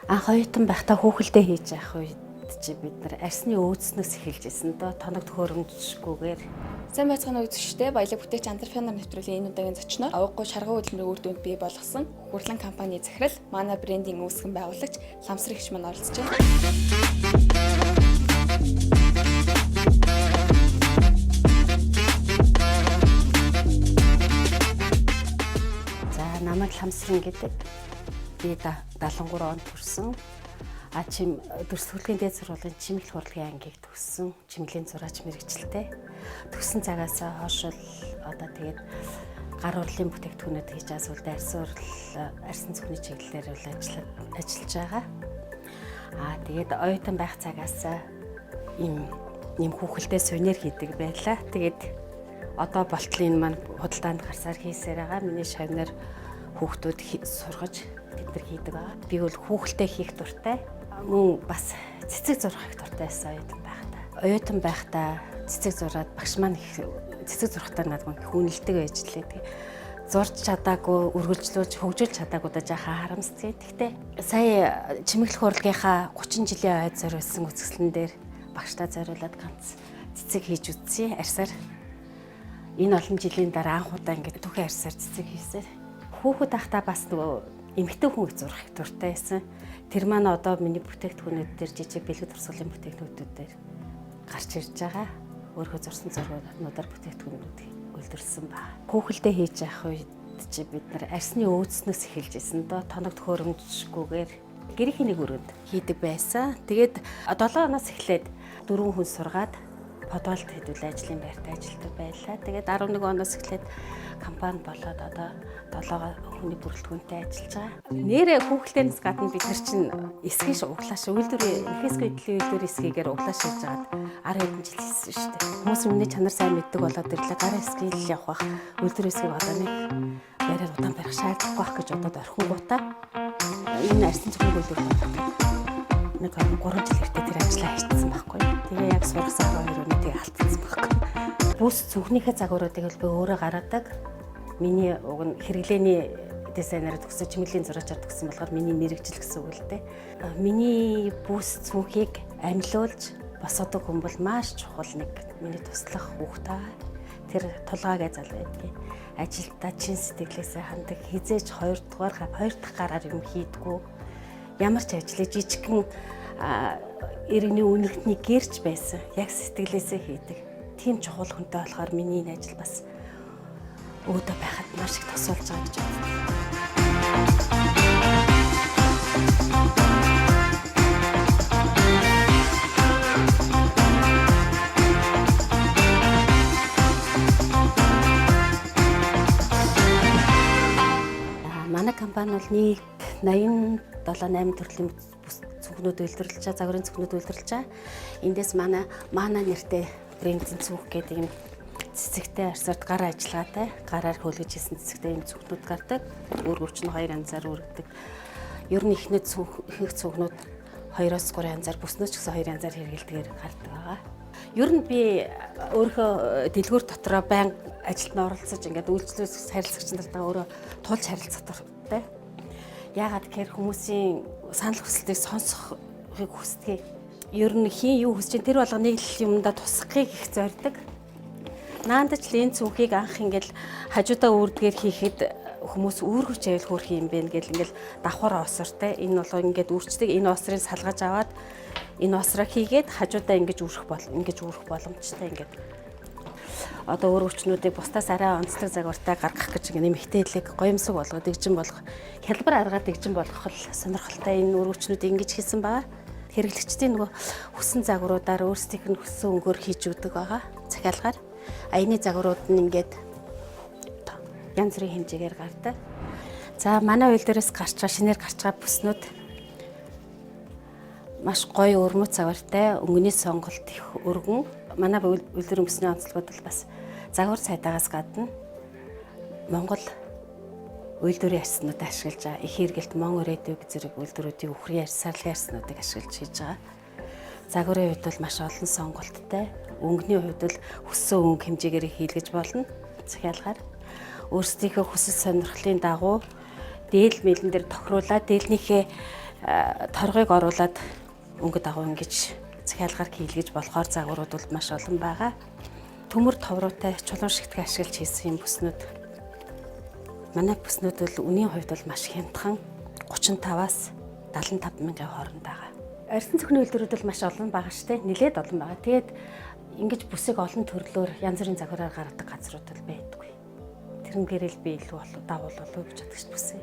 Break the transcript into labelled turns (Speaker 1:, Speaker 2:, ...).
Speaker 1: Анх оюутан байхдаа хүүхэлдээ хийж явах үед чи бид нар арсны өөдснөөс эхэлж исэн доо тоног төхөөрөмжгүйгээр.
Speaker 2: Сайн байцгааны үзэгчдээ баялаг бүтээгч Антрепренер нэвтрүүлгийн энэ удаагийн зочноор авгаггүй шаргуу хөдөлмөрийн үр дүнд бий болгосон Хүрлэн компани захирал манай брендинг үүсгэн байгуулагч Ламсрын гişмэн оролцож байна.
Speaker 1: Намайг Ламсрын гэдэг. Би 73 онд төрсөн. Дөрсгөлгийн дээд сургуулийн чимэглэл хурлын ангийг төгссөн. Чимэглэлийн зураач мэргэжилтэй. Төгссөн цагаас хойш одоо тэгээд гар урлын бүтээгдэхүүнүүд хийж асуулт арсын зөвхний чиглэлээр ажиллаж байгаа. Тэгээд оюутан байх цагаас ийм хүүхэлдээ сувенир хийдэг байлаа. Тэгээд одоо болтлын маань худалдаанд гарсаар хийсээр байгаа. Миний шавнаар хүүхдүүд сургаж тэд нар хийдэг байгаа. Би бол хүүхэлдээ хийх дуртай. Мөн бас цэцэг зурах их дуртай байсан оюутан байхдаа цэцэг зураад багш маань их цэцэг зурхтаа надад хүнэлдэг байж лээ. Зурж чадаагүй, үргэлжлүүлж, хөгжүүлж чадаагүйдаа жаахан харамсдаг. Гэхдээ сая чимэглэх урлагийнхаа 30 жилийн ойд зориулсан үзэсгэлэн дээр багштай зориулаад ганц цэцэг хийж үзсэн. Арсаар энэ олон жилийн дараа анх удаа ингээд түүхэн арсаар цэцэг хийсэн. Хүүхэд байхдаа бас нөгөө эмэгтэй хүн зурах их дуртай байсан. Тэр маань одоо миний бүтээгдэхүүнүүд дээр жижиг бэлгэд урсгалын бүтээгдэхүүнүүд дээр гарч ирж байгаа. Өөрөө зурсан зургуудаар бүтээгдэхүүнүүд үйлдвэрлэсэн байна. Хүүхэлдээ хийж явах үед чи бид нар арсны өөдснөөс эхэлж исэн доо тоног төхөөрөмжгүйгээр гэрийн нэг өрөөнд хийдэг байсан. Тэгээд 7 оноос эхлээд 4 хүн сургаад подвалт хэдүүл ажлын байртаа ажилладаг байлаа. Тэгээд 11 оноос эхлээд компани болоод одоо 7 хүний бүрэлдэхүүнтэй ажиллаж байгаа. Нэрээ хүүхэлдээнээс гадна бид нар чинь эсгийш углааш үйлдвэрийн ихээсгүй эдлийн үйлдвэрийн эсгийгээр углааш хийж жагаад 10 хэдэн жил хийсэн шүү дээ. Хүмүүс миний чанар сайн мэддэг болоод ирлээ. Гарын эсгийл явах бах. Үйлдвэрийн эсгийг одоо нэг байраар удаан барих шаардлагагүй байх гэж бодоод орхингуудаа энэ арсын зөвхөн үйлдвэрлэлд нэг 3 жил хэрэгтэй тэр ажлаа хийчихсэн байхгүй. Тэгээ яг сургасан 12 өнөдийг алдсан байхгүй. Бүс зөвхнийхээ загваруудыг л би өөрөө гаргадаг. Миний уг нь хэрэглээний дизайнераар төгсөж чимэглэлийн зураачаар төгссөн болохоор миний мэрэгжил гэсэн үг л дээ. Миний бүс цүнхийг амьлуулж босоодог хүн бол маш чухал нэг миний туслах хүүхдээ. Тэр тулгаагээ залуу байдгийг ажилдаа чин сэтгэлээсээ хандаг хизээж 2 дахь гараар юм хийдгүү. Ямар ч ажлыг жижигхэн иргэний үнэлтний гэрч байсан. Яг сэтгэлээсээ хийдэг. Тийм чухал хүнтэй болохоор миний энэ ажил бас өөдөө байхад маш их тусалж байгаа гэж байна. Манай компани бол нийт 87-8 төрлийн цүнхнүүд үйлдвэрлэж байгаа, загварын цүнхнүүд үйлдвэрлэж байгаа. Эндээс манай нэртэй брендинг цүнх гэдэг юм цэцэгтэй арсарт гар ажиллагаатай, гараар хөөлгөж хийсэн цэцэгтэй юм цүнхнүүд гардаг. Өөргөвч нь 2 янзаар үргэлдэг. Ер нь ихнээ их цүнхнүүд 2-3 янзаар, бүснөөч гэсэн 2 янзаар хэрэгэлдгээр гардаг байгаа. Ер нь би өөрөө дэлгүүр дотроо байн ажилд нь оролцож ингээд үйлчлүүлс харилцагч нартаа өөрөө тулж харилцах дуртай. Яагаад гэхээр хүмүүсийн санал хүсэлтийг сонсохыг хүсдэг. Ер нь хин юу хүсэж чинь тэр болгоныг л юмдаа тусахыг их зорддог. Наандаж л энэ цүнхийг анх ингээд хажуудаа үрдгээр хийхэд хүмүүс үүргэж байвал хөөрх юм бэ гэл ингээд давхар осортой. Энэ бол ингээд үрчдэг. Энэ осрыг салгаж аваад энэ осроо хийгээд хажуудаа ингэж үүрэх боломжтой ингээд. Одоо өөрөвчнүүдийг бусдаас арай онцлог загвартай гаргах гэж нэмэгтэйлэг гоёмсог болгоод дэгжин болгох, хялбар аргаар дэгжин болгох л сонирхолтой энэ өөрөвчнүүдийг ингэж хийсэн байгаа. Хэрэглэгчдийн нөгөө хүссэн загваруудаар өөрсдийнх нь хүссэн өнгөөр хийж өгдөг байгаа. Захиалгаар. Аяны загварууд нь ингээд янз бүрийн хэмжээгээр гардаг. За манай үйлдвэрээс шинээр гарч байгаа бүснүүд маш гоё өрмөц загвартай, өнгөний сонголт их өргөн. Манай үйлдвэрийн бүсний онцлогуд бол бас загвар цайдаагаас гадна Монгол үйлдвэрийн арснууд ашиглаж байгаа. Их хэрэгэлт Мон өрөөдөг зэрэг үйлдвэрүүдийн үхрийн арсарлын арснуудыг ашиглаж хийж байгаа. Загварын хувьд бол маш олон сонголттой. Өнгөний хувьд бол хүссэн өнгө хэмжээгээр хийлгэж болно. Захиалгаар өөрсдийнхөө хүсэл сонирхлын дагуу дээл мэлэн дээр тохируулаад дээлнийхээ торгыг оруулаад өнгө дагуу ингэж захиалгаар хийлгэж болохоор загварууд бол маш олон байгаа. Төмөр товруутай чулуун шигтгэн ашиглаж хийсэн юм бүснүүд. Манай бүснүүд бол үнийн хувьд бол маш хямдхан 35-аас 75 мянган хооронд байгаа. Арьсан цэвхний үйлдвэрүүд бол маш олон байгаа штэ. Нилээд олон байгаа. Тэгээд ингэж бүсийг олон төрлөөр янз бүрийн загвараар гаргадаг газрууд бол байдаггүй. Тэрнгээрэл би илүү давуу болов гэж боддог ш бүсээ.